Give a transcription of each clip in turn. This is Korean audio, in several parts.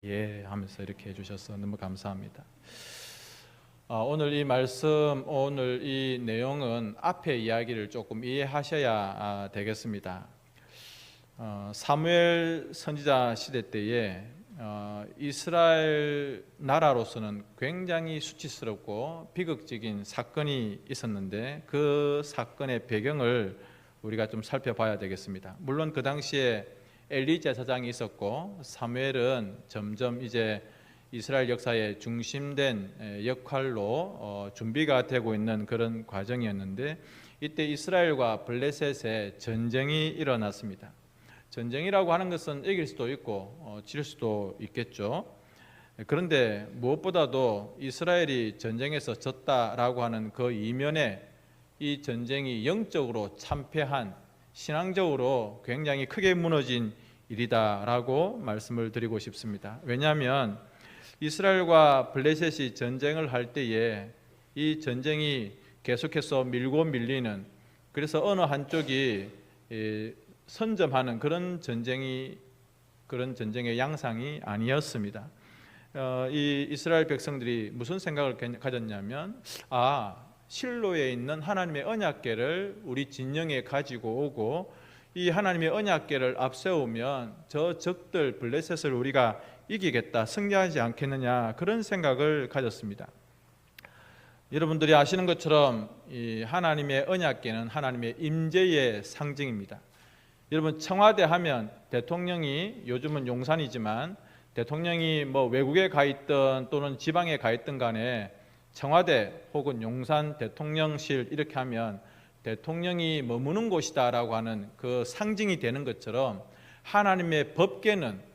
예 하면서 이렇게 해주셔서 너무 감사합니다. 오늘 이 말씀, 오늘 이 내용은 앞에 이야기를 조금 이해하셔야 되겠습니다. 사무엘 선지자 시대 때에 이스라엘 나라로서는 굉장히 수치스럽고 비극적인 사건이 있었는데 그 사건의 배경을 우리가 좀 살펴봐야 되겠습니다. 물론 그 당시에 엘리 제사장이 있었고 사무엘은 점점 이제 이스라엘 역사의 중심된 역할로 준비가 되고 있는 그런 과정이었는데 이때 이스라엘과 블레셋의 전쟁이 일어났습니다. 전쟁이라고 하는 것은 이길 수도 있고 질 수도 있겠죠. 그런데 무엇보다도 이스라엘이 전쟁에서 졌다라고 하는 그 이면에 이 전쟁이 영적으로 참패한, 신앙적으로 굉장히 크게 무너진 일이다라고 말씀을 드리고 싶습니다. 왜냐하면 이스라엘과 블레셋이 전쟁을 할 때에 이 전쟁이 계속해서 밀고 밀리는, 그래서 어느 한쪽이 선점하는 그런 전쟁의 양상이 아니었습니다. 이 이스라엘 백성들이 무슨 생각을 가졌냐면 실로에 있는 하나님의 언약궤를 우리 진영에 가지고 오고 이 하나님의 언약궤를 앞세우면 저 적들 블레셋을 우리가 이기겠다, 승리하지 않겠느냐, 그런 생각을 가졌습니다. 여러분들이 아시는 것처럼 이 하나님의 언약궤는 하나님의 임재의 상징입니다. 여러분, 청와대 하면 대통령이, 요즘은 용산이지만 대통령이 외국에 가 있든 또는 지방에 가 있든 간에 청와대 혹은 용산 대통령실 이렇게 하면 대통령이 머무는 곳이다라고 하는 그 상징이 되는 것처럼 하나님의 법궤는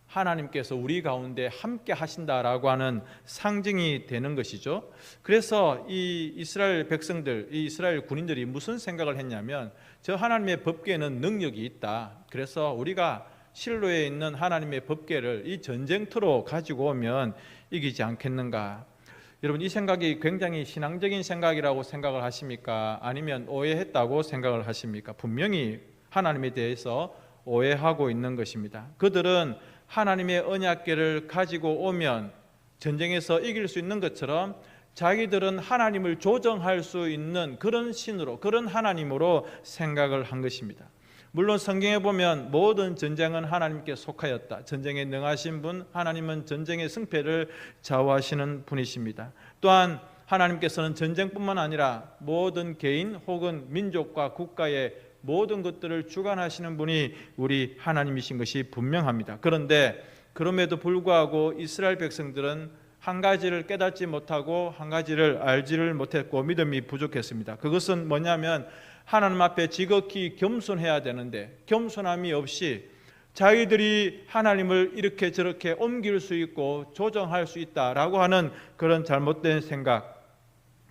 하나님께서 우리 가운데 함께 하신다라고 하는 상징이 되는 것이죠. 그래서 이 이스라엘 백성들, 이 이스라엘 군인들이 무슨 생각을 했냐면 저 하나님의 법궤는 능력이 있다. 그래서 우리가 실로에 있는 하나님의 법궤를 이 전쟁터로 가지고 오면 이기지 않겠는가. 여러분, 이 생각이 굉장히 신앙적인 생각이라고 생각을 하십니까? 아니면 오해했다고 생각을 하십니까? 분명히 하나님에 대해서 오해하고 있는 것입니다. 그들은 하나님의 언약궤를 가지고 오면 전쟁에서 이길 수 있는 것처럼 자기들은 하나님을 조정할 수 있는 그런 신으로, 그런 하나님으로 생각을 한 것입니다. 물론 성경에 보면 모든 전쟁은 하나님께 속하였다. 전쟁에 능하신 분, 하나님은 전쟁의 승패를 좌우하시는 분이십니다. 또한 하나님께서는 전쟁뿐만 아니라 모든 개인 혹은 민족과 국가의 모든 것들을 주관하시는 분이 우리 하나님이신 것이 분명합니다. 그런데 그럼에도 불구하고 이스라엘 백성들은 한 가지를 깨닫지 못하고 한 가지를 알지를 못했고 믿음이 부족했습니다. 그것은 뭐냐면 하나님 앞에 지극히 겸손해야 되는데 겸손함이 없이 자기들이 하나님을 이렇게 저렇게 옮길 수 있고 조정할 수 있다라고 하는 그런 잘못된 생각.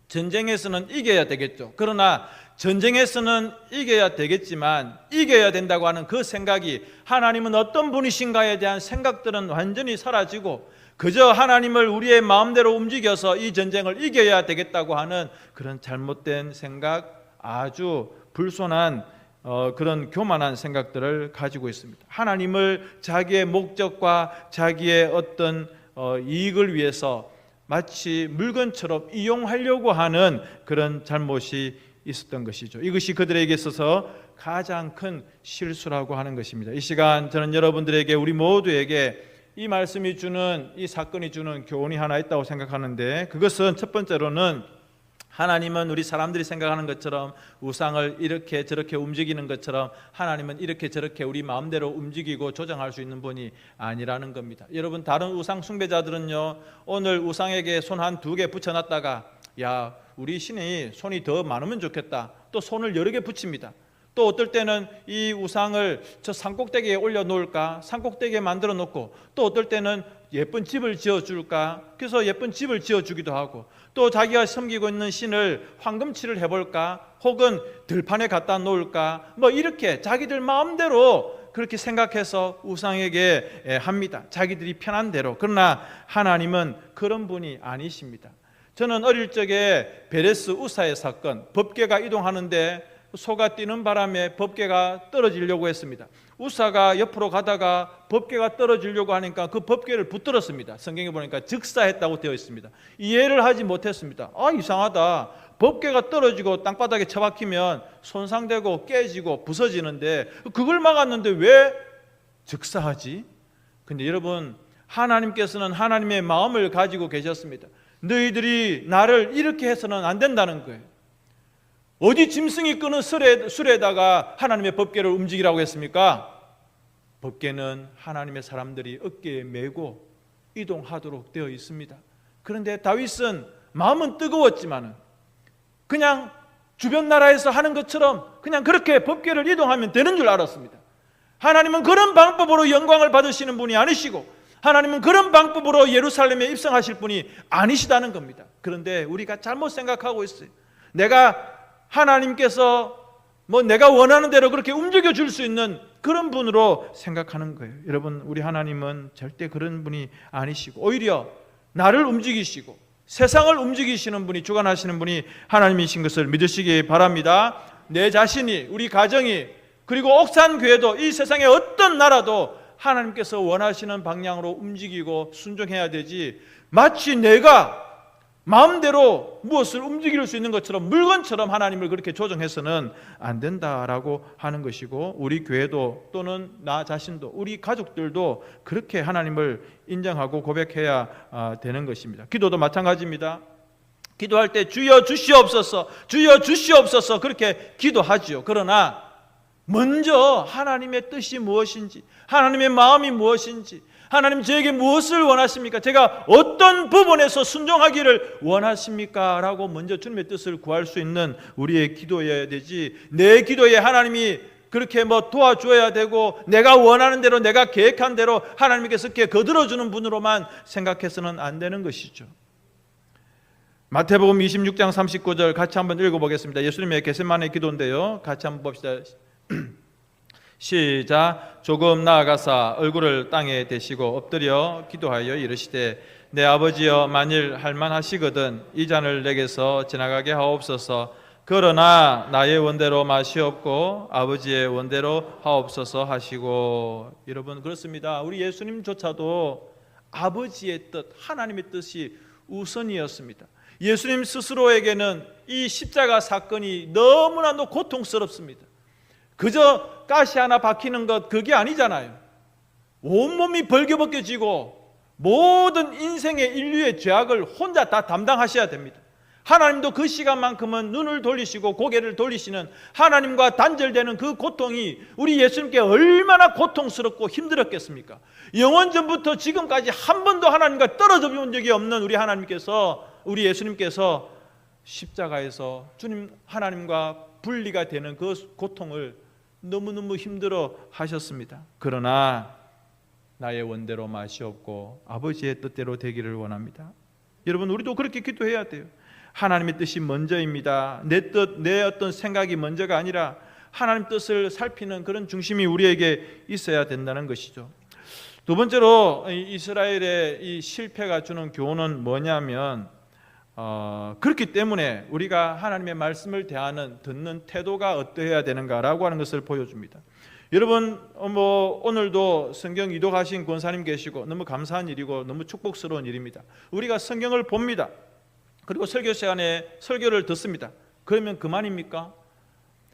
전쟁에서는 이겨야 되겠죠. 그러나 전쟁에서는 이겨야 되겠지만 이겨야 된다고 하는 그 생각이, 하나님은 어떤 분이신가에 대한 생각들은 완전히 사라지고 그저 하나님을 우리의 마음대로 움직여서 이 전쟁을 이겨야 되겠다고 하는 그런 잘못된 생각, 아주 불손한 그런 교만한 생각들을 가지고 있습니다. 하나님을 자기의 목적과 자기의 어떤 이익을 위해서 마치 물건처럼 이용하려고 하는 그런 잘못이 있었던 것이죠. 이것이 그들에게 있어서 가장 큰 실수라고 하는 것입니다. 이 시간 저는 여러분들에게, 우리 모두에게 이 말씀이 주는, 이 사건이 주는 교훈이 하나 있다고 생각하는데, 그것은 첫 번째로는 하나님은 우리 사람들이 생각하는 것처럼 우상을 이렇게 저렇게 움직이는 것처럼 하나님은 이렇게 저렇게 우리 마음대로 움직이고 조정할 수 있는 분이 아니라는 겁니다. 여러분, 다른 우상 숭배자들은요, 오늘 우상에게 손 한 두 개 붙여놨다가 우리 신이 손이 더 많으면 좋겠다, 또 손을 여러 개 붙입니다. 또 어떨 때는 이 우상을 저 산꼭대기에 올려놓을까, 산꼭대기에 만들어 놓고, 또 어떨 때는 예쁜 집을 지어줄까, 그래서 예쁜 집을 지어주기도 하고, 또 자기가 섬기고 있는 신을 황금칠을 해볼까, 혹은 들판에 갖다 놓을까, 이렇게 자기들 마음대로 그렇게 생각해서 우상에게 합니다. 자기들이 편한 대로. 그러나 하나님은 그런 분이 아니십니다. 저는 어릴 적에 베레스 우사의 사건, 법궤가 이동하는데 소가 뛰는 바람에 법궤가 떨어지려고 했습니다. 우사가 옆으로 가다가 법궤가 떨어지려고 하니까 그 법궤를 붙들었습니다. 성경에 보니까 즉사했다고 되어 있습니다. 이해를 하지 못했습니다. 이상하다. 법궤가 떨어지고 땅바닥에 처박히면 손상되고 깨지고 부서지는데 그걸 막았는데 왜 즉사하지? 근데 여러분, 하나님께서는 하나님의 마음을 가지고 계셨습니다. 너희들이 나를 이렇게 해서는 안 된다는 거예요. 어디 짐승이 끄는 수레에다가 하나님의 법궤를 움직이라고 했습니까? 법궤는 하나님의 사람들이 어깨에 메고 이동하도록 되어 있습니다. 그런데 다윗은 마음은 뜨거웠지만은 그냥 주변 나라에서 하는 것처럼 그냥 그렇게 법궤를 이동하면 되는 줄 알았습니다. 하나님은 그런 방법으로 영광을 받으시는 분이 아니시고 하나님은 그런 방법으로 예루살렘에 입성하실 분이 아니시다는 겁니다. 그런데 우리가 잘못 생각하고 있어요. 하나님께서 내가 원하는 대로 그렇게 움직여 줄 수 있는 그런 분으로 생각하는 거예요. 여러분, 우리 하나님은 절대 그런 분이 아니시고 오히려 나를 움직이시고 세상을 움직이시는 분이, 주관하시는 분이 하나님이신 것을 믿으시기 바랍니다. 내 자신이, 우리 가정이, 그리고 옥산교회도, 이 세상의 어떤 나라도 하나님께서 원하시는 방향으로 움직이고 순종해야 되지, 마치 내가 마음대로 무엇을 움직일 수 있는 것처럼, 물건처럼 하나님을 그렇게 조정해서는 안 된다라고 하는 것이고, 우리 교회도 또는 나 자신도, 우리 가족들도 그렇게 하나님을 인정하고 고백해야 되는 것입니다. 기도도 마찬가지입니다. 기도할 때 주여 주시옵소서, 주여 주시옵소서 그렇게 기도하지요. 그러나 먼저 하나님의 뜻이 무엇인지, 하나님의 마음이 무엇인지, 하나님 저에게 무엇을 원하십니까? 제가 어떤 부분에서 순종하기를 원하십니까? 라고 먼저 주님의 뜻을 구할 수 있는 우리의 기도여야 되지, 내 기도에 하나님이 그렇게 도와줘야 되고 내가 원하는 대로, 내가 계획한 대로 하나님께서 이렇게 거들어주는 분으로만 생각해서는 안 되는 것이죠. 마태복음 26장 39절 같이 한번 읽어보겠습니다. 예수님의 겟세마네 기도인데요, 같이 한번 봅시다. 시작. 조금 나아가사 얼굴을 땅에 대시고 엎드려 기도하여 이르시되, 내 아버지여, 만일 할만하시거든 이 잔을 내게서 지나가게 하옵소서. 그러나 나의 원대로 마시옵고 아버지의 원대로 하옵소서 하시고. 여러분, 그렇습니다. 우리 예수님조차도 아버지의 뜻, 하나님의 뜻이 우선이었습니다. 예수님 스스로에게는 이 십자가 사건이 너무나도 고통스럽습니다. 그저 가시 하나 박히는 것, 그게 아니잖아요. 온몸이 벌겨벗겨지고 모든 인생의 인류의 죄악을 혼자 다 담당하셔야 됩니다. 하나님도 그 시간만큼은 눈을 돌리시고 고개를 돌리시는, 하나님과 단절되는 그 고통이 우리 예수님께 얼마나 고통스럽고 힘들었겠습니까? 영원전부터 지금까지 한 번도 하나님과 떨어져 본 적이 없는 우리 하나님께서, 우리 예수님께서 십자가에서 주님 하나님과 분리가 되는 그 고통을 너무너무 힘들어 하셨습니다. 그러나 나의 원대로 마시옵고 아버지의 뜻대로 되기를 원합니다. 여러분, 우리도 그렇게 기도해야 돼요. 하나님의 뜻이 먼저입니다. 내 뜻, 내 어떤 생각이 먼저가 아니라 하나님 뜻을 살피는 그런 중심이 우리에게 있어야 된다는 것이죠. 두 번째로 이스라엘의 이 실패가 주는 교훈은 뭐냐면, 그렇기 때문에 우리가 하나님의 말씀을 대하는, 듣는 태도가 어떠해야 되는가라고 하는 것을 보여줍니다. 여러분, 오늘도 성경 이독하신 권사님 계시고 너무 감사한 일이고 너무 축복스러운 일입니다. 우리가 성경을 봅니다. 그리고 설교 시간에 설교를 듣습니다. 그러면 그만입니까?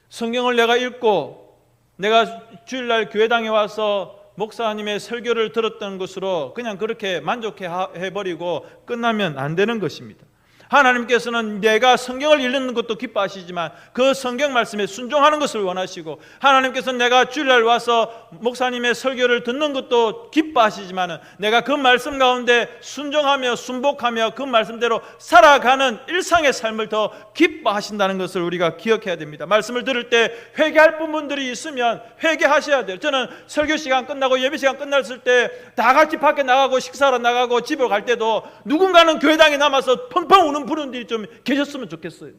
성경을 내가 읽고 내가 주일날 교회당에 와서 목사님의 설교를 들었던 것으로 그냥 그렇게 만족해버리고 끝나면 안 되는 것입니다. 하나님께서는 내가 성경을 읽는 것도 기뻐하시지만 그 성경 말씀에 순종하는 것을 원하시고, 하나님께서는 내가 주일날 와서 목사님의 설교를 듣는 것도 기뻐하시지만 내가 그 말씀 가운데 순종하며 순복하며 그 말씀대로 살아가는 일상의 삶을 더 기뻐하신다는 것을 우리가 기억해야 됩니다. 말씀을 들을 때 회개할 부분들이 있으면 회개하셔야 돼요. 저는 설교 시간 끝나고 예배 시간 끝났을 때 다 같이 밖에 나가고 식사하러 나가고 집으로 갈 때도 누군가는 교회당에 남아서 펑펑 우는 분들이 좀 계셨으면 좋겠어요.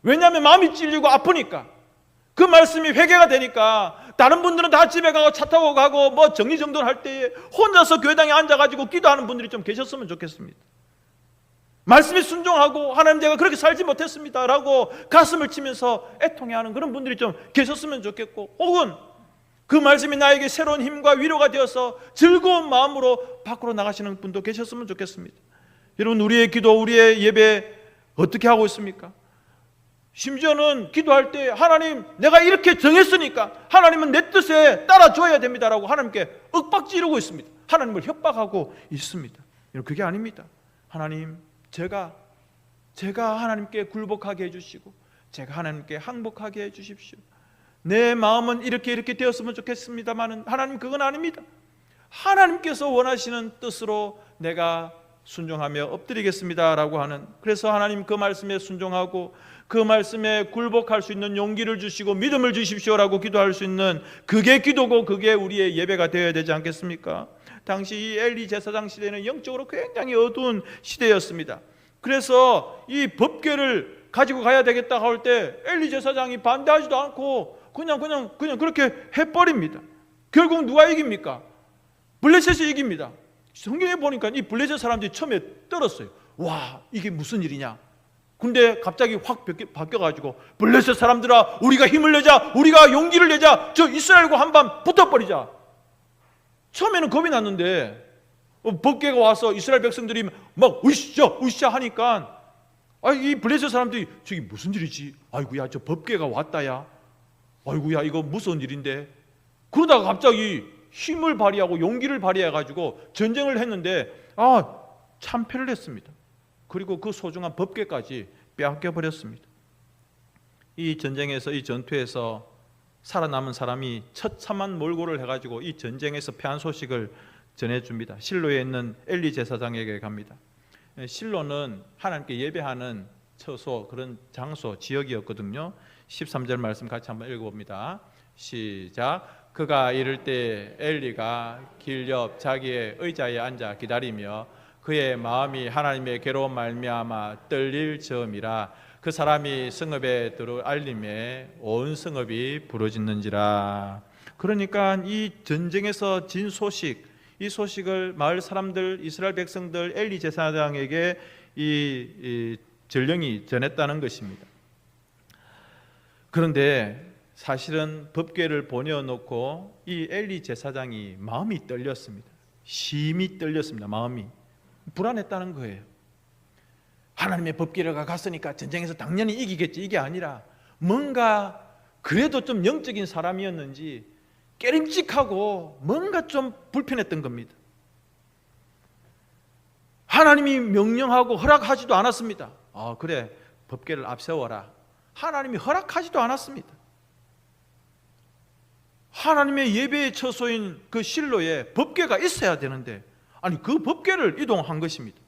왜냐하면 마음이 찔리고 아프니까, 그 말씀이 회개가 되니까. 다른 분들은 다 집에 가고 차 타고 가고 정리정돈할 때에 혼자서 교회당에 앉아가지고 기도하는 분들이 좀 계셨으면 좋겠습니다. 말씀에 순종하고 하나님 제가 그렇게 살지 못했습니다 라고 가슴을 치면서 애통해하는 그런 분들이 좀 계셨으면 좋겠고, 혹은 그 말씀이 나에게 새로운 힘과 위로가 되어서 즐거운 마음으로 밖으로 나가시는 분도 계셨으면 좋겠습니다. 여러분, 우리의 기도, 우리의 예배 어떻게 하고 있습니까? 심지어는 기도할 때 하나님 내가 이렇게 정했으니까 하나님은 내 뜻에 따라줘야 됩니다라고 하나님께 윽박지르고 있습니다. 하나님을 협박하고 있습니다. 여러분, 그게 아닙니다. 하나님, 제가 하나님께 굴복하게 해주시고 제가 하나님께 항복하게 해주십시오. 내 마음은 이렇게 되었으면 좋겠습니다만 하나님, 그건 아닙니다. 하나님께서 원하시는 뜻으로 내가 순종하며 엎드리겠습니다 라고 하는, 그래서 하나님 그 말씀에 순종하고 그 말씀에 굴복할 수 있는 용기를 주시고 믿음을 주십시오라고 기도할 수 있는, 그게 기도고 그게 우리의 예배가 되어야 되지 않겠습니까? 당시 이 엘리 제사장 시대는 영적으로 굉장히 어두운 시대였습니다. 그래서 이 법궤를 가지고 가야 되겠다 할 때 엘리 제사장이 반대하지도 않고 그냥 그렇게 해버립니다. 결국 누가 이깁니까? 블레셋이 이깁니다. 성경에 보니까 이 블레셋 사람들이 처음에 떨었어요. 와, 이게 무슨 일이냐? 근데 갑자기 확 바뀌어가지고, 블레셋 사람들아, 우리가 힘을 내자, 우리가 용기를 내자, 저 이스라엘과 한번 붙어버리자. 처음에는 겁이 났는데 법궤가 와서 이스라엘 백성들이 막 으쌰 하니까, 이 블레셋 사람들이 저기 무슨 일이지? 아이고야, 저 법궤가 왔다야. 아이고야, 이거 무서운 일인데. 그러다가 갑자기 힘을 발휘하고 용기를 발휘해가지고 전쟁을 했는데 참패를 했습니다. 그리고 그 소중한 법궤까지 빼앗겨 버렸습니다. 이 전쟁에서, 이 전투에서 살아남은 사람이 처참한 몰골을 해가지고 이 전쟁에서 패한 소식을 전해줍니다. 실로에 있는 엘리 제사장에게 갑니다. 실로는 하나님께 예배하는 처소, 그런 장소, 지역이었거든요. 13절 말씀 같이 한번 읽어봅니다. 시작. 그가 이를 때 엘리가 길 옆 자기의 의자에 앉아 기다리며 그의 마음이 하나님의 괴로운 말미암아 떨릴 즈음이라 그 사람이 성읍에 들어 알림에 온 성읍이 부르짖는지라. 그러니까 이 전쟁에서 진 소식, 이 소식을 마을 사람들, 이스라엘 백성들, 엘리 제사장에게 이 전령이 전했다는 것입니다. 그런데 사실은 법궤를 보내어놓고 이 엘리 제사장이 마음이 떨렸습니다. 심히 떨렸습니다. 마음이 불안했다는 거예요. 하나님의 법궤를 갔으니까 전쟁에서 당연히 이기겠지, 이게 아니라 뭔가 그래도 좀 영적인 사람이었는지 깨림칙하고 뭔가 좀 불편했던 겁니다. 하나님이 명령하고 허락하지도 않았습니다. 그래, 법궤를 앞세워라. 하나님이 허락하지도 않았습니다. 하나님의 예배의 처소인 그 실로에 법궤가 있어야 되는데, 아니 그 법궤를 이동한 것입니다.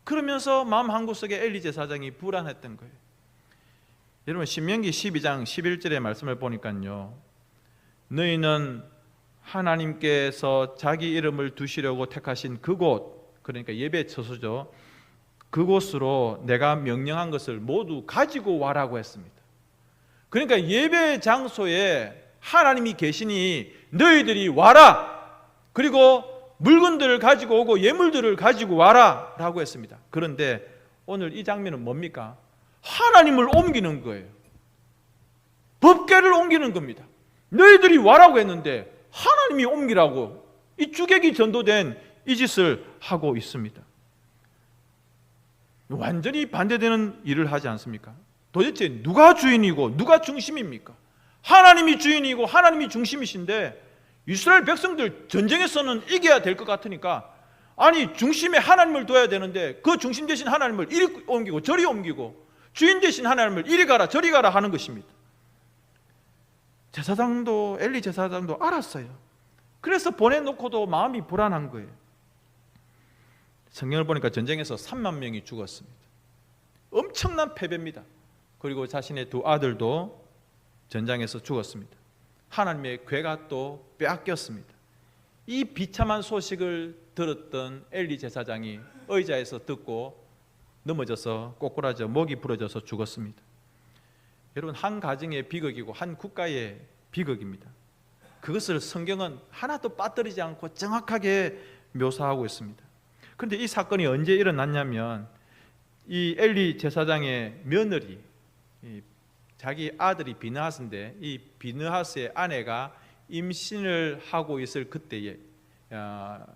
그러면서 마음 한구석에 엘리 제사장이 불안했던 거예요. 여러분, 신명기 12장 11절의 말씀을 보니까요, 너희는 하나님께서 자기 이름을 두시려고 택하신 그곳, 그러니까 예배 처소죠, 그곳으로 내가 명령한 것을 모두 가지고 와라고 했습니다. 그러니까 예배 장소에 하나님이 계시니 너희들이 와라, 그리고 물건들을 가지고 오고 예물들을 가지고 와라 라고 했습니다. 그런데 오늘 이 장면은 뭡니까? 하나님을 옮기는 거예요. 법궤를 옮기는 겁니다. 너희들이 와라고 했는데 하나님이 옮기라고, 이 주객이 전도된 이 짓을 하고 있습니다. 완전히 반대되는 일을 하지 않습니까? 도대체 누가 주인이고 누가 중심입니까? 하나님이 주인이고 하나님이 중심이신데 이스라엘 백성들 전쟁에서는 이겨야 될 것 같으니까, 아니 중심에 하나님을 둬야 되는데 그 중심 대신 하나님을 이리 옮기고 저리 옮기고 주인 대신 하나님을 이리 가라 저리 가라 하는 것입니다. 제사장도, 엘리 제사장도 알았어요. 그래서 보내놓고도 마음이 불안한 거예요. 성경을 보니까 전쟁에서 3만 명이 죽었습니다. 엄청난 패배입니다. 그리고 자신의 두 아들도 전장에서 죽었습니다. 하나님의 궤가 또 빼앗겼습니다. 이 비참한 소식을 들었던 엘리 제사장이 의자에서 듣고 넘어져서 꼬꾸라져 목이 부러져서 죽었습니다. 여러분, 한 가정의 비극이고 한 국가의 비극입니다. 그것을 성경은 하나도 빠뜨리지 않고 정확하게 묘사하고 있습니다. 그런데 이 사건이 언제 일어났냐면 이 엘리 제사장의 며느리, 자기 아들이 비느하스인데 이 비느하스의 아내가 임신을 하고 있을 그때에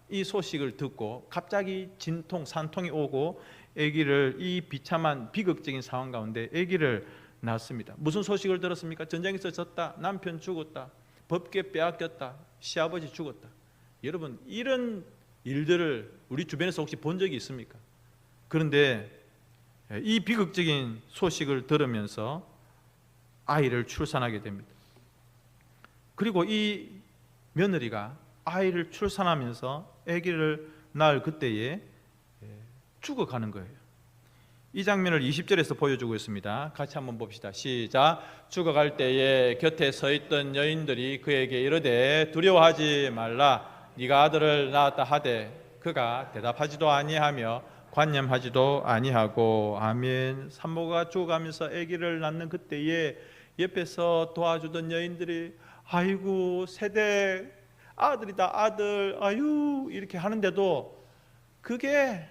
이 소식을 듣고 갑자기 진통, 산통이 오고 아기를, 이 비참한 비극적인 상황 가운데 아기를 낳습니다. 무슨 소식을 들었습니까? 전쟁에서 졌다, 남편 죽었다, 법계 빼앗겼다, 시아버지 죽었다. 여러분, 이런 일들을 우리 주변에서 혹시 본 적이 있습니까? 그런데 이 비극적인 소식을 들으면서 아이를 출산하게 됩니다. 그리고 이 며느리가 아이를 출산하면서 아기를 낳을 그때에 죽어가는 거예요. 이 장면을 20절에서 보여주고 있습니다. 같이 한번 봅시다. 시작. 죽어갈 때에 곁에 서 있던 여인들이 그에게 이르되 두려워하지 말라, 네가 아들을 낳았다 하되 그가 대답하지도 아니하며 관념하지도 아니하고. 아멘. 산모가 죽어가면서 아기를 낳는 그때에 옆에서 도와주던 여인들이 아이고 세대 아들이다 아들, 아유 이렇게 하는데도 그게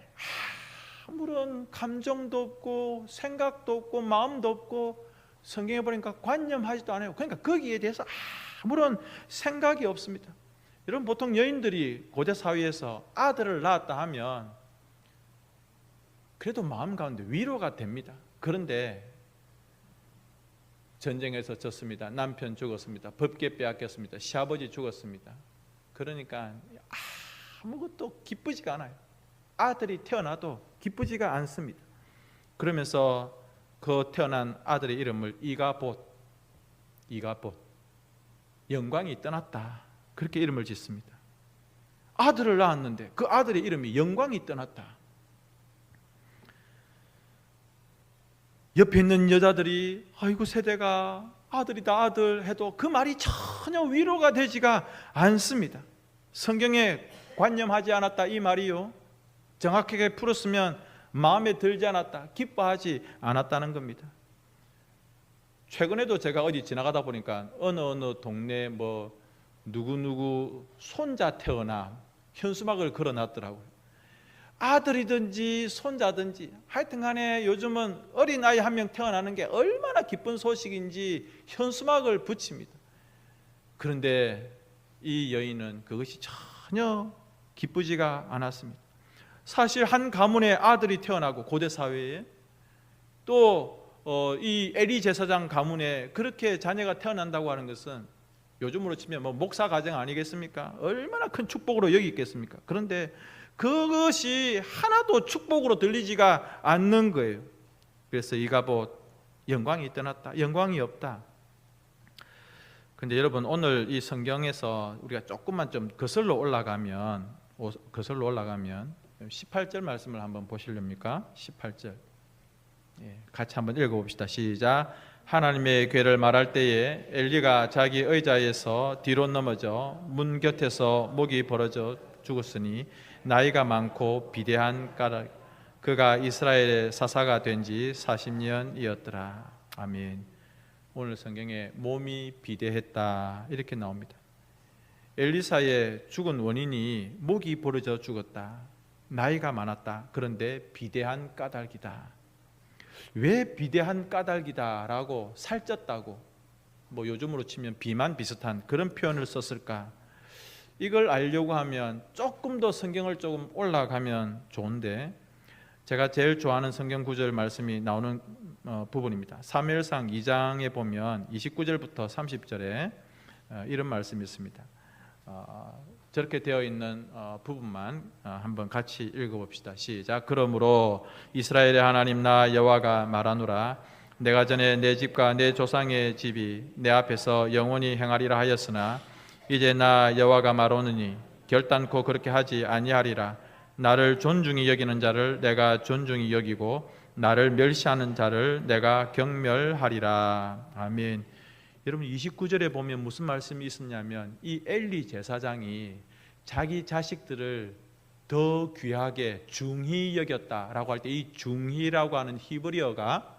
아무런 감정도 없고 생각도 없고 마음도 없고, 성경에 보니까 관념하지도 않아요. 그러니까 거기에 대해서 아무런 생각이 없습니다. 여러분, 보통 여인들이 고대 사회에서 아들을 낳았다 하면 그래도 마음 가운데 위로가 됩니다. 그런데 전쟁에서 졌습니다. 남편 죽었습니다. 법계 빼앗겼습니다. 시아버지 죽었습니다. 그러니까 아무것도 기쁘지가 않아요. 아들이 태어나도 기쁘지가 않습니다. 그러면서 그 태어난 아들의 이름을 이가봇, 영광이 떠났다, 그렇게 이름을 짓습니다. 아들을 낳았는데 그 아들의 이름이 영광이 떠났다. 옆에 있는 여자들이 아이고 세대가 아들이다 아들 해도 그 말이 전혀 위로가 되지가 않습니다. 성경에 관념하지 않았다 이 말이요, 정확하게 풀었으면 마음에 들지 않았다, 기뻐하지 않았다는 겁니다. 최근에도 제가 어디 지나가다 보니까 어느 동네 누구 손자 태어나 현수막을 걸어놨더라고요. 아들이든지 손자든지 하여튼간에 요즘은 어린아이 한 명 태어나는 게 얼마나 기쁜 소식인지 현수막을 붙입니다. 그런데 이 여인은 그것이 전혀 기쁘지가 않았습니다. 사실 한 가문에 아들이 태어나고 고대 사회에 또 이 엘리 제사장 가문에 그렇게 자녀가 태어난다고 하는 것은 요즘으로 치면 목사 가정 아니겠습니까? 얼마나 큰 축복으로 여기겠습니까? 그런데 그것이 하나도 축복으로 들리지가 않는 거예요. 그래서 이가봇, 영광이 떠났다, 영광이 없다. 그런데 여러분, 오늘 이 성경에서 우리가 조금만 좀 거슬러 올라가면 18절 말씀을 한번 보시렵니까? 18절 같이 한번 읽어봅시다. 시작. 하나님의 괴를 말할 때에 엘리가 자기 의자에서 뒤로 넘어져 문 곁에서 목이 벌어져 죽었으니 나이가 많고 비대한 까닭, 그가 이스라엘의 사사가 된 지 40년이었더라. 아멘. 오늘 성경에 몸이 비대했다 이렇게 나옵니다. 엘리사의 죽은 원인이 목이 벌어져 죽었다, 나이가 많았다, 그런데 비대한 까닭이다. 왜 비대한 까닭이다 라고 살쪘다고 요즘으로 치면 비만 비슷한 그런 표현을 썼을까? 이걸 알려고 하면 조금 더 성경을 조금 올라가면 좋은데, 제가 제일 좋아하는 성경 구절 말씀이 나오는 부분입니다. 사무엘상 2장에 보면 29절부터 30절에 이런 말씀이 있습니다. 저렇게 되어 있는 부분만 한번 같이 읽어봅시다. 시작. 그러므로 이스라엘의 하나님 나 여호와가 말하노라, 내가 전에 내 집과 내 조상의 집이 내 앞에서 영원히 행하리라 하였으나 이제 나 여호와가 말하노니 결단코 그렇게 하지 아니하리라. 나를 존중히 여기는 자를 내가 존중히 여기고 나를 멸시하는 자를 내가 경멸하리라. 아멘. 여러분, 29절에 보면 무슨 말씀이 있었냐면 이 엘리 제사장이 자기 자식들을 더 귀하게 중히 여겼다라고 할 때 이 중히라고 하는 히브리어가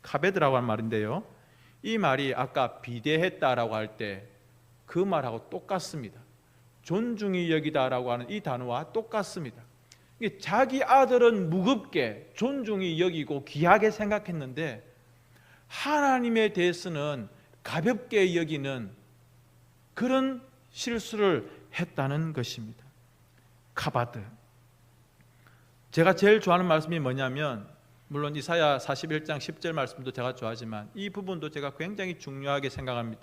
카베드라고 하는 말인데요, 이 말이 아까 비대했다라고 할 때 그 말하고 똑같습니다. 존중히 여기다라고 하는 이 단어와 똑같습니다. 자기 아들은 무겁게 존중히 여기고 귀하게 생각했는데 하나님에 대해서는 가볍게 여기는 그런 실수를 했다는 것입니다. 카바드. 제가 제일 좋아하는 말씀이 뭐냐면, 물론 이사야 41장 10절 말씀도 제가 좋아하지만 이 부분도 제가 굉장히 중요하게 생각합니다.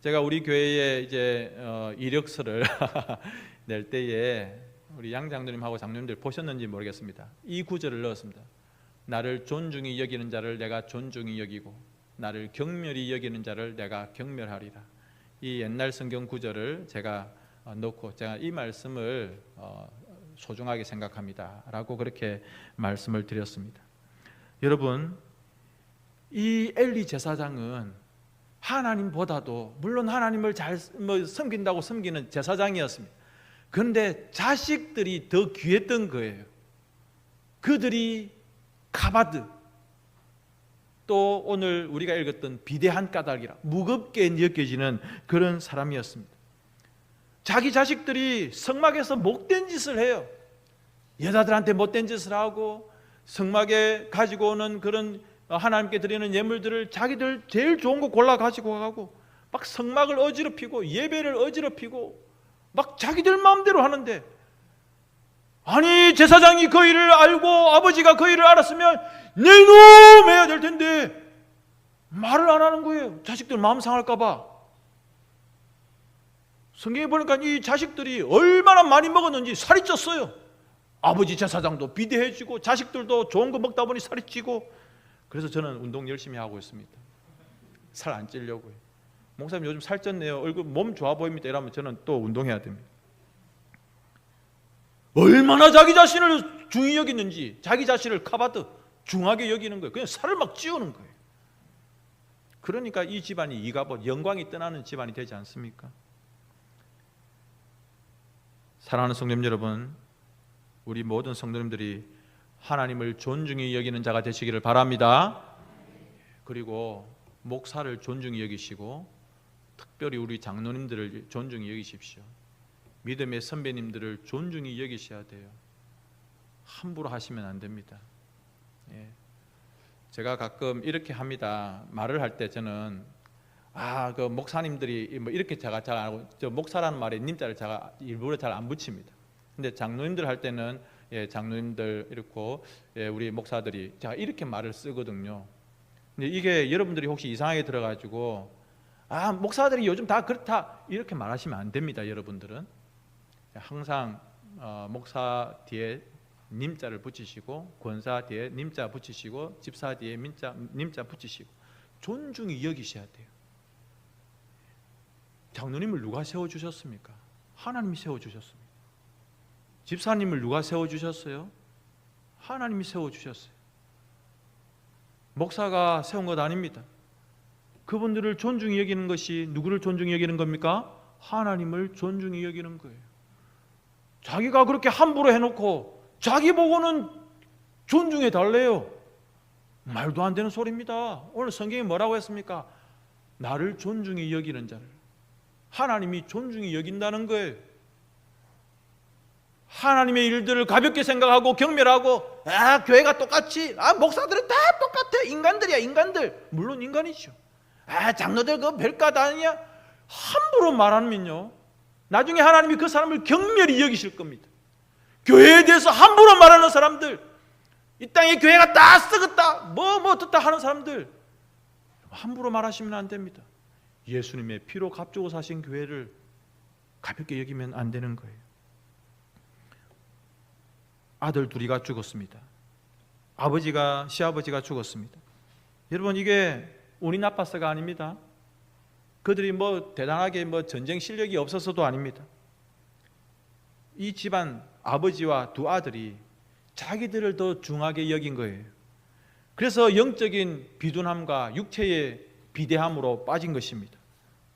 제가 우리 교회에 이제 이력서를 낼 때에 우리 양 장로님하고 장로님들 보셨는지 모르겠습니다. 이 구절을 넣었습니다. 나를 존중히 여기는 자를 내가 존중히 여기고 나를 경멸히 여기는 자를 내가 경멸하리라. 이 옛날 성경 구절을 제가 넣고 제가 이 말씀을 소중하게 생각합니다 라고 그렇게 말씀을 드렸습니다. 여러분, 이 엘리 제사장은 하나님보다도 물론 하나님을 잘 섬긴다고 섬기는 제사장이었습니다. 그런데 자식들이 더 귀했던 거예요. 그들이 카바드, 또 오늘 우리가 읽었던 비대한 까닭이라 무겁게 느껴지는 그런 사람이었습니다. 자기 자식들이 성막에서 못된 짓을 해요. 여자들한테 못된 짓을 하고 성막에 가지고 오는 그런 하나님께 드리는 예물들을 자기들 제일 좋은 거 골라 가지고 가고 막 성막을 어지럽히고 예배를 어지럽히고 막 자기들 마음대로 하는데, 아니 제사장이 그 일을 알고 아버지가 그 일을 알았으면 내놈 해야 될 텐데 말을 안 하는 거예요. 자식들 마음 상할까 봐. 성경에 보니까 이 자식들이 얼마나 많이 먹었는지 살이 쪘어요. 아버지 제사장도 비대해지고 자식들도 좋은 거 먹다 보니 살이 찌고. 그래서 저는 운동 열심히 하고 있습니다. 살 안 찌려고요. 목사님 요즘 살 쪘네요, 얼굴 몸 좋아 보입니다, 이러면 저는 또 운동해야 됩니다. 얼마나 자기 자신을 중히 여기는지, 자기 자신을 카바드 중하게 여기는 거예요. 그냥 살을 막 찌우는 거예요. 그러니까 이 집안이 이가봇, 영광이 떠나는 집안이 되지 않습니까? 사랑하는 성도님 여러분, 우리 모든 성도님들이 하나님을 존중히 여기는 자가 되시기를 바랍니다. 그리고 목사를 존중히 여기시고 특별히 우리 장로님들을 존중히 여기십시오. 믿음의 선배님들을 존중히 여기셔야 돼요. 함부로 하시면 안 됩니다. 제가 가끔 이렇게 합니다. 말을 할 때 저는 그 목사님들이 뭐 이렇게 제가 잘 안 하고, 저 목사라는 말에 님자를 제가 일부러 잘 안 붙입니다. 근데 장로님들 할 때는 장로님들 이렇고 우리 목사들이 제가 이렇게 말을 쓰거든요. 근데 이게 여러분들이 혹시 이상하게 들어가지고 목사들이 요즘 다 그렇다 이렇게 말하시면 안 됩니다. 여러분들은 항상 목사 뒤에 님자를 붙이시고, 권사 뒤에 님자 붙이시고, 집사 뒤에 님자 붙이시고 존중히 여기셔야 돼요. 장로님을 누가 세워주셨습니까? 하나님이 세워주셨습니다. 집사님을 누가 세워주셨어요? 하나님이 세워주셨어요. 목사가 세운 것 아닙니다. 그분들을 존중히 여기는 것이 누구를 존중히 여기는 겁니까? 하나님을 존중히 여기는 거예요. 자기가 그렇게 함부로 해놓고 자기 보고는 존중해 달래요. 말도 안 되는 소리입니다. 오늘 성경이 뭐라고 했습니까? 나를 존중히 여기는 자를 하나님이 존중히 여긴다는 거예요. 하나님의 일들을 가볍게 생각하고 경멸하고 교회가 똑같이 목사들은 다 똑같아, 인간들이야, 인간들. 물론 인간이죠. 장로들 그거 별것 아니야, 함부로 말하면요 나중에 하나님이 그 사람을 경멸히 여기실 겁니다. 교회에 대해서 함부로 말하는 사람들, 이 땅에 교회가 다 썩었다 뭐 어떻다 하는 사람들 함부로 말하시면 안 됩니다. 예수님의 피로 값주고 사신 교회를 가볍게 여기면 안 되는 거예요. 아들 둘이가 죽었습니다. 시아버지가 죽었습니다. 여러분, 이게 운이 나빠서가 아닙니다. 그들이 대단하게 전쟁 실력이 없어서도 아닙니다. 이 집안 아버지와 두 아들이 자기들을 더 중하게 여긴 거예요. 그래서 영적인 비둔함과 육체의 비대함으로 빠진 것입니다.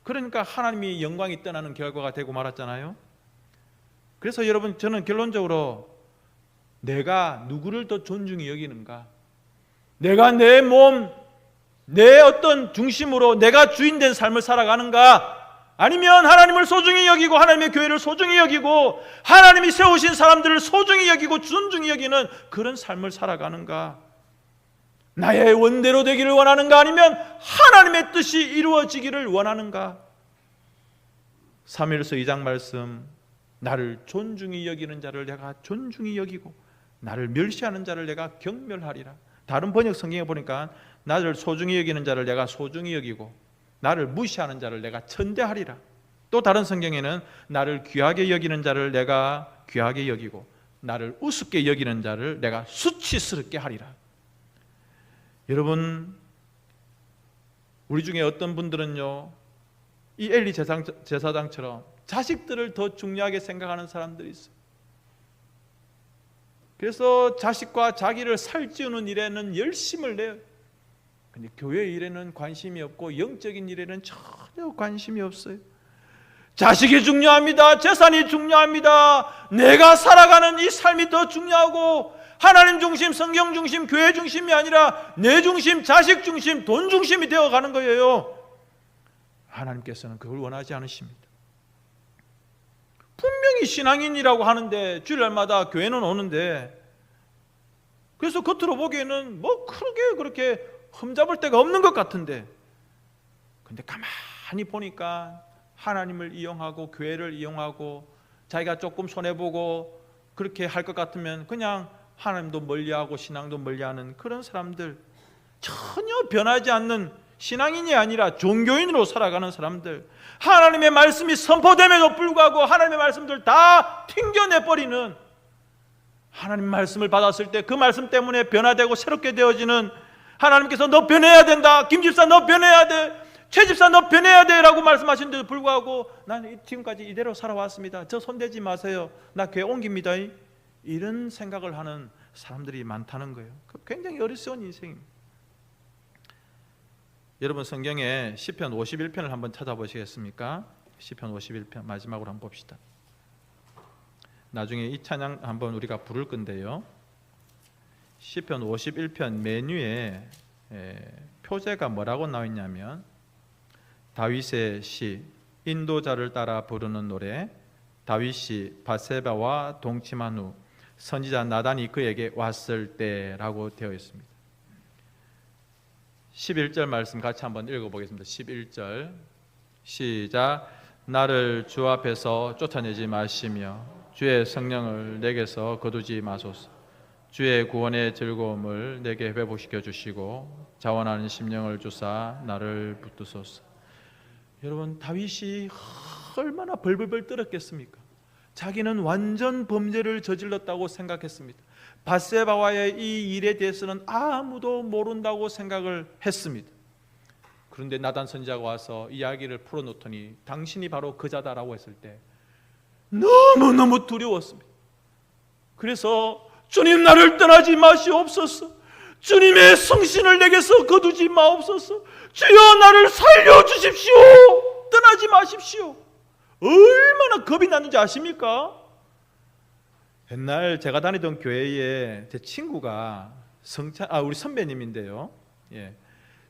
그러니까 하나님이 영광이 떠나는 결과가 되고 말았잖아요. 그래서 여러분, 저는 결론적으로 내가 누구를 더 존중히 여기는가, 내가 내 몸, 내 어떤 중심으로 내가 주인된 삶을 살아가는가, 아니면 하나님을 소중히 여기고 하나님의 교회를 소중히 여기고 하나님이 세우신 사람들을 소중히 여기고 존중히 여기는 그런 삶을 살아가는가? 나의 원대로 되기를 원하는가? 아니면 하나님의 뜻이 이루어지기를 원하는가? 사무엘서 2장 말씀, 나를 존중히 여기는 자를 내가 존중히 여기고 나를 멸시하는 자를 내가 경멸하리라. 다른 번역 성경에 보니까 나를 소중히 여기는 자를 내가 소중히 여기고 나를 무시하는 자를 내가 천대하리라. 또 다른 성경에는 나를 귀하게 여기는 자를 내가 귀하게 여기고 나를 우습게 여기는 자를 내가 수치스럽게 하리라. 여러분, 우리 중에 어떤 분들은요, 이 엘리 제사장처럼 자식들을 더 중요하게 생각하는 사람들이 있어요. 그래서 자식과 자기를 살찌우는 일에는 열심을 내요. 근데 교회 일에는 관심이 없고 영적인 일에는 전혀 관심이 없어요. 자식이 중요합니다. 재산이 중요합니다. 내가 살아가는 이 삶이 더 중요하고 하나님 중심, 성경 중심, 교회 중심이 아니라 내 중심, 자식 중심, 돈 중심이 되어가는 거예요. 하나님께서는 그걸 원하지 않으십니다. 분명히 신앙인이라고 하는데 주일날마다 교회는 오는데 그래서 겉으로 보기에는 뭐 크게 그렇게 흠잡을 데가 없는 것 같은데 근데 가만히 보니까 하나님을 이용하고 교회를 이용하고 자기가 조금 손해보고 그렇게 할 것 같으면 그냥 하나님도 멀리하고 신앙도 멀리하는 그런 사람들, 전혀 변하지 않는 신앙인이 아니라 종교인으로 살아가는 사람들, 하나님의 말씀이 선포됨에도 불구하고 하나님의 말씀들 다 튕겨내버리는, 하나님 말씀을 받았을 때 그 말씀 때문에 변화되고 새롭게 되어지는, 하나님께서 너 변해야 된다, 김집사 너 변해야 돼, 최집사 너 변해야 돼 라고 말씀하신데도 불구하고 나는 지금까지 이대로 살아왔습니다, 저 손대지 마세요, 나 교회 옮깁니다, 이런 생각을 하는 사람들이 많다는 거예요. 굉장히 어리석은 인생입니다. 여러분, 성경에 시편 51편을 한번 찾아보시겠습니까? 시편 51편 마지막으로 한번 봅시다. 나중에 이 찬양 한번 우리가 부를 건데요, 시편 51편 메뉴에 표제가 뭐라고 나와 있냐면 다윗의 시, 인도자를 따라 부르는 노래, 다윗이 밧세바와 동침한 후 선지자 나단이 그에게 왔을 때라고 되어 있습니다. 11절 말씀 같이 한번 읽어보겠습니다. 11절 시작. 나를 주 앞에서 쫓아내지 마시며 주의 성령을 내게서 거두지 마소서. 주의 구원의 즐거움을 내게 회복시켜 주시고 자원하는 심령을 주사 나를 붙드소서. 여러분, 다윗이 얼마나 벌벌벌 떨었겠습니까? 자기는 완전 범죄를 저질렀다고 생각했습니다. 밧세바와의 이 일에 대해서는 아무도 모른다고 생각을 했습니다. 그런데 나단 선지자가 와서 이야기를 풀어놓더니 당신이 바로 그자다라고 했을 때 너무너무 두려웠습니다. 그래서 주님, 나를 떠나지 마시옵소서, 주님의 성신을 내게서 거두지 마옵소서, 주여 나를 살려주십시오, 떠나지 마십시오. 얼마나 겁이 났는지 아십니까? 옛날 제가 다니던 교회에 제 친구가 우리 선배님인데요,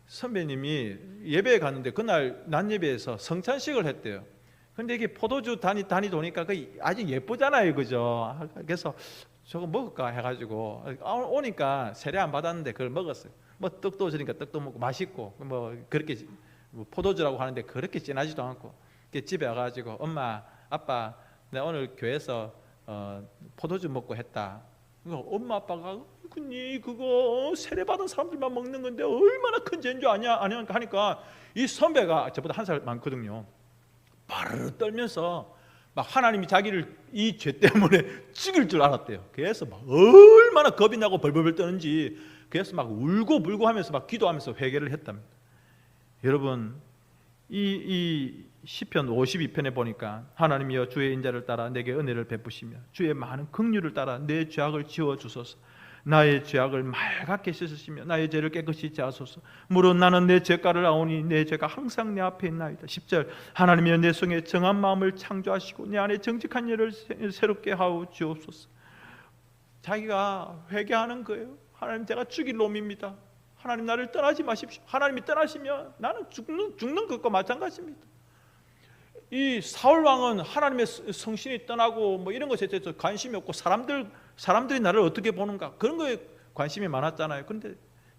선배님이 예배에 갔는데 그날 낮 예배에서 성찬식을 했대요. 근데 이게 포도주 단이 도니까 아주 예쁘잖아요, 그죠? 그래서 저거 먹을까 해가지고 오니까 세례 안 받았는데 그걸 먹었어요. 뭐 떡도 주니까 떡도 먹고 맛있고 뭐 그렇게 포도주라고 하는데 그렇게 진하지도 않고, 집에 와가지고 엄마, 아빠, 내가 오늘 교회에서 포도주 먹고 했다. 엄마 아빠가 그니 그거 세례 받은 사람들만 먹는 건데 얼마나 큰 죄인 줄 아냐 하니까 이 선배가 저보다 한 살 많거든요. 바르르 떨면서 막 하나님이 자기를 이 죄 때문에 죽일 줄 알았대요. 그래서 막 얼마나 겁이 나고 벌벌벌 떠는지, 그래서 막 울고 불고 하면서 막 기도하면서 회개를 했답니다. 여러분, 이 시편 52편에 보니까 하나님이여 주의 인자를 따라 내게 은혜를 베푸시며 주의 많은 긍휼을 따라 내 죄악을 지워 주소서. 나의 죄악을 맑게 씻으시며 나의 죄를 깨끗이 씻하소서. 물론 나는 내 죄가를 아오니 내 죄가 항상 내 앞에 있나이다. 10절 하나님이여 내 성에 정한 마음을 창조하시고 내 안에 정직한 일을 새롭게 하오 주옵소서. 자기가 회개하는 거예요. 하나님, 제가 죽일 놈입니다. 하나님, 나를 떠나지 마십시오. 하나님이 떠나시면 나는 죽는 것과 마찬가지입니다. 이 사울 왕은 하나님의 성신이 떠나고 뭐 이런 것에 대해서 관심이 없고 사람들이 나를 어떻게 보는가 그런 거에 관심이 많았잖아요. 그런데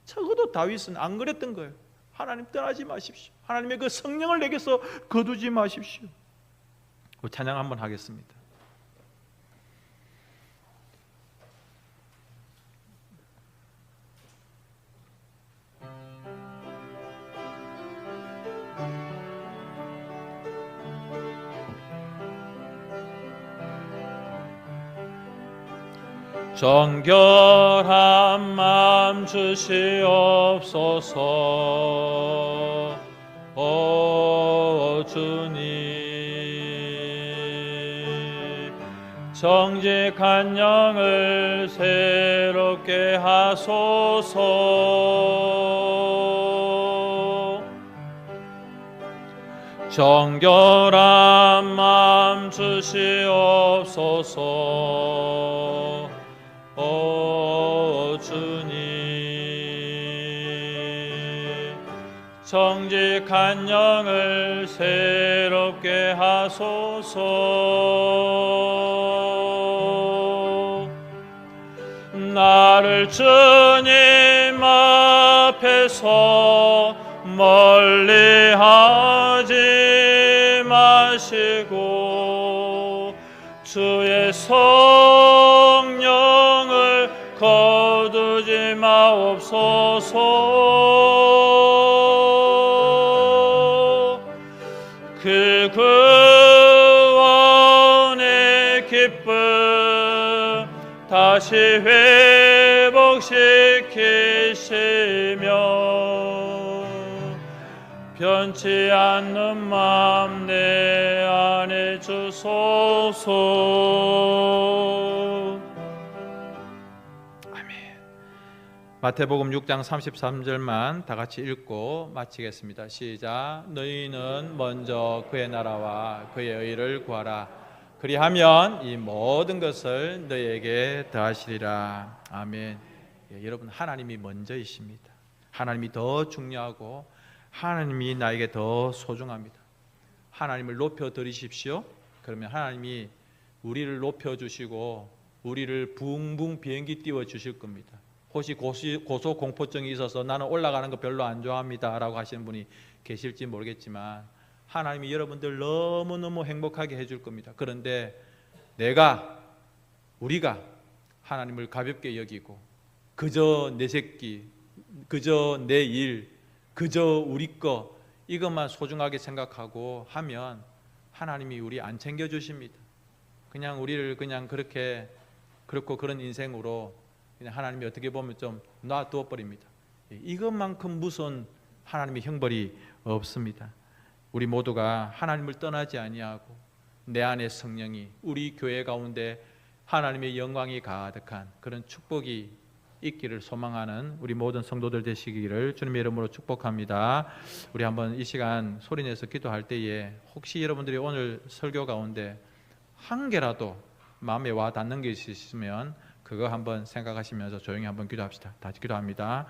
적어도 다윗은 안 그랬던 거예요. 하나님 떠나지 마십시오. 하나님의 그 성령을 내게서 거두지 마십시오. 찬양 한번 하겠습니다. 정결한 마음 주시옵소서. 오 주님, 정직한 영을 새롭게 하소서. 정결한 마음 주시옵소서. 오 주님, 정직한 영을 새롭게 하소서. 나를 주님 앞에서 멀리하지 마시고 주의 성령을 거두지 마옵소서. 그 구원의 기쁨 다시 회복시키시며 변치 않는 마음 내 안에 주소서. 아멘. 마태복음 6장 33절만 다 같이 읽고 마치겠습니다. 시작. 너희는 먼저 그의 나라와 그의 의를 구하라. 그리하면 이 모든 것을 너희에게 더하시리라. 아멘. 예, 여러분, 하나님이 먼저이십니다. 하나님이 더 중요하고 하나님이 나에게 더 소중합니다. 하나님을 높여드리십시오. 그러면 하나님이 우리를 높여주시고 우리를 붕붕 비행기 띄워주실 겁니다. 혹시 고소공포증이 있어서 나는 올라가는 거 별로 안 좋아합니다 라고 하시는 분이 계실지 모르겠지만 하나님이 여러분들 너무너무 행복하게 해줄 겁니다. 그런데 우리가 하나님을 가볍게 여기고 그저 내 새끼, 그저 내 일, 그저 우리 거 이것만 소중하게 생각하고 하면 하나님이 우리 안 챙겨주십니다. 그냥 우리를 그냥 그렇고 그런 인생으로 그냥 하나님이 어떻게 보면 좀 놔두어 버립니다. 이것만큼 무서운 하나님의 형벌이 없습니다. 우리 모두가 하나님을 떠나지 아니하고 내 안에 성령이 우리 교회 가운데 하나님의 영광이 가득한 그런 축복이 있기를 소망하는 우리 모든 성도들 되시기를 주님의 이름으로 축복합니다. 우리 한번 이 시간 소리내서 기도할 때에 혹시 여러분들이 오늘 설교 가운데 한 개라도 마음에 와 닿는 게 있으시면 그거 한번 생각하시면서 조용히 한번 기도합시다. 다시 기도합니다.